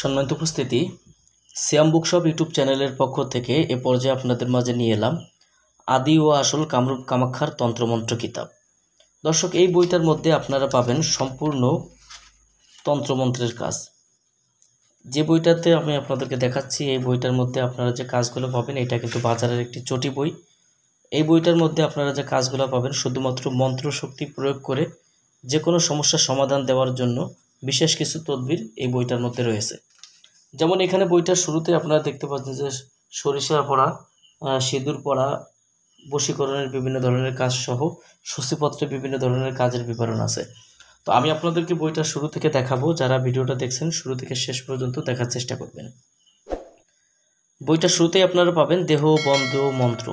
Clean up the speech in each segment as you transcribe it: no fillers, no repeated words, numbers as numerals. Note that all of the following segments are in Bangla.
সম্মানিত উপস্থিতি, সিয়াম বুকশপ ইউটিউব চ্যানেলের পক্ষ থেকে এ পর্যায়ে আপনাদের মাঝে নিয়ে এলাম আদি ও আসল কামরূপ কামাখ্যার তন্ত্রমন্ত্র কিতাব। দর্শক, এই বইটার মধ্যে আপনারা পাবেন সম্পূর্ণ তন্ত্রমন্ত্রের কাজ। যে বইটাতে আমি আপনাদেরকে দেখাচ্ছি, এই বইটার মধ্যে আপনারা যে কাজগুলো পাবেন, এটা কিন্তু বাজারের একটি চটি বই। এই বইটার মধ্যে আপনারা যে কাজগুলো পাবেন শুধুমাত্র মন্ত্র শক্তি প্রয়োগ করে যে কোনো সমস্যার সমাধান দেওয়ার জন্য বিশেষ কিছু তদবির এই বইটার মধ্যে রয়েছে। যেমন এখানে বইটার শুরুতে আপনারা দেখতে পাচ্ছেন যে সরিষা পড়া, সিঁদুর পড়া, বশীকরণের বিভিন্ন ধরনের কাজ সহ সূচিপত্রে বিভিন্ন ধরনের কাজের বিবরণ আছে। তো আমি আপনাদেরকে বইটা শুরু থেকে দেখাবো। যারা ভিডিওটা দেখছেন শুরু থেকে শেষ পর্যন্ত দেখার চেষ্টা করবেন। বইটা শুরুতেই আপনারা পাবেন দেহ বন্ধ মন্ত্র,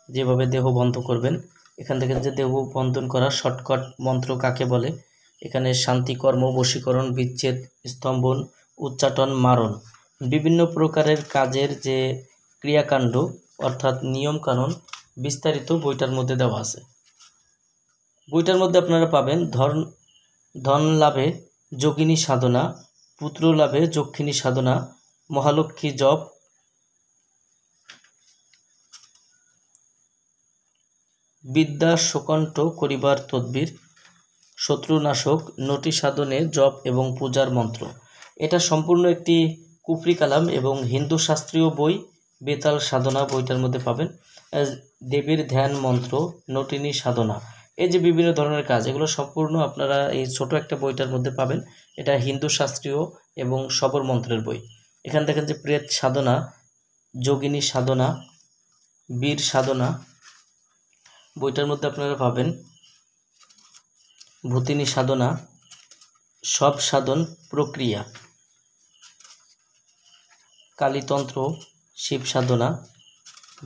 যেভাবে দেহ বন্ধ করবেন। এখান থেকে যে দেহ বন্ধন করা শর্টকাট মন্ত্র কাকে বলে, এখানে শান্তিকর্ম, বশীকরণ, বিচ্ছেদ, স্তম্ভন, উচ্চাটন, মারণ, বিভিন্ন প্রকারের কাজের যে ক্রিয়াকাণ্ড অর্থাৎ নিয়মকানুন বিস্তারিত বইটার মধ্যে দেওয়া আছে। বইটার মধ্যে আপনারা পাবেন ধন লাভে যোগিনী সাধনা, পুত্র লাভে যক্ষিণী সাধনা, মহালক্ষ্মী জপ, বিদ্যা সুকণ্ঠ করিবার তদ্বির, শত্রুনাশক, নটি সাধনে জপ এবং পূজার মন্ত্র। এটা সম্পূর্ণ একটি কুফরি কালাম এবং হিন্দু শাস্ত্রীয় বই। বেতাল সাধনা বইটার মধ্যে পাবেন, দেবীর ধ্যান মন্ত্র, নটিনী সাধনা, এই যে বিভিন্ন ধরনের কাজ, এগুলো সম্পূর্ণ আপনারা এই ছোট একটা বইটার মধ্যে পাবেন। এটা হিন্দু শাস্ত্রীয় এবং শবর মন্ত্রের বই। এখানে দেখেন যে প্রেত সাধনা, যোগিনী সাধনা, বীর সাধনা, বইটার মধ্যে আপনারা পাবেন ভূতিনী সাধনা, সব সাধন প্রক্রিয়া, কালীতন্ত্র, শিব সাধনা,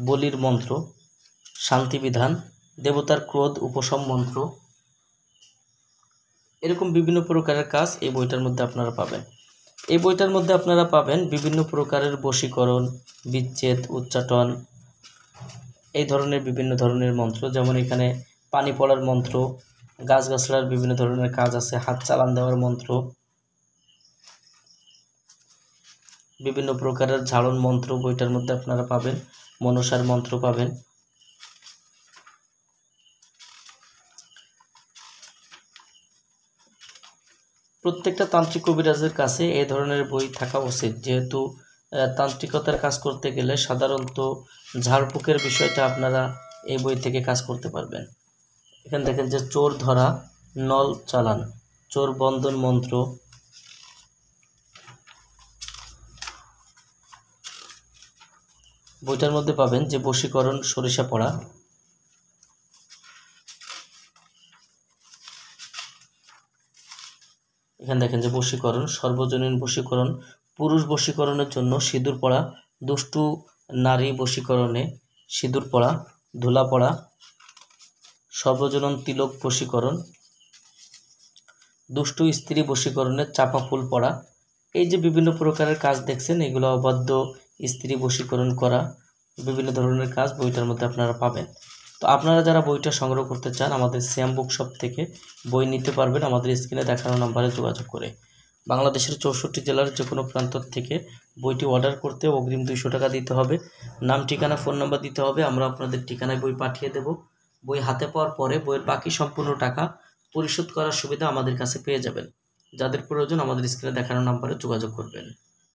বলির মন্ত্র, শান্তিবিধান, দেবতার ক্রোধ উপশম মন্ত্র, এরকম বিভিন্ন প্রকারের কাজ এই বইটার মধ্যে আপনারা পাবেন। এই বইটার মধ্যে আপনারা পাবেন বিভিন্ন প্রকারের বশীকরণ, বিচ্ছেদ, উচ্চাটন, এই ধরনের বিভিন্ন ধরনের মন্ত্র। যেমন এখানে পানি পড়ার মন্ত্র, গাছগাছড়ার বিভিন্ন ধরনের কাজ আছে, হাত চালান দেওয়ার মন্ত্র, বিভিন্ন প্রকারের ঝাড়ন মন্ত্র বইটার মধ্যে আপনারা পাবেন, মনসার মন্ত্র পাবেন। প্রত্যেকটা তান্ত্রিক কবিরাজের কাছে এই ধরনের বই থাকা উচিত, যেহেতু তান্ত্রিকতার কাজ করতে গেলে সাধারণত ঝাড়ফুঁকের বিষয়টা আপনারা এই বই থেকে কাজ করতে পারবেন। এখানে দেখেন যে চোর ধরা, নল চালান, চোর বন্ধন মন্ত্র, বইটার মধ্যে পাবেন যে বশীকরণ, সরিষা পড়া, এখানে দেখেন যে বশীকরণ, সর্বজনীন বশীকরণ, পুরুষ বশীকরণের জন্য সিঁদুর পড়া, দুষ্টু নারী বশীকরণে সিঁদুর পড়া, ধুলা পড়া, সর্বজনীন তিলক বশীকরণ, দুষ্টু স্ত্রী বশীকরণে চাপা ফুল পড়া। এই যে বিভিন্ন প্রকারের কাজ দেখছেন, এগুলো অবাধ্য স্ত্রী বশীকরণ করা, বিভিন্ন ধরনের কাজ বইটার মধ্যে আপনারা পাবেন। তো আপনারা যারা বইটা সংগ্রহ করতে চান আমাদের সিয়াম বুকশপ থেকে বই নিতে পারবেন আমাদের স্ক্রিনে দেখানো নাম্বারে যোগাযোগ করে। বাংলাদেশের 64 জেলার যে কোনো প্রান্ত থেকে বইটি অর্ডার করতে অগ্রিম 200 টাকা দিতে হবে। নাম, ঠিকানা, ফোন নাম্বার দিতে হবে। আমরা আপনাদের ঠিকানায় বই পাঠিয়ে দেব। বই হাতে পাওয়ার পরে বইয়ের বাকি সম্পূর্ণ টাকা পরিশোধ করার সুবিধা আমাদের কাছে পেয়ে যাবেন। যাদের প্রয়োজন আমাদের স্ক্রিনে দেখানো নাম্বারে যোগাযোগ করবেন।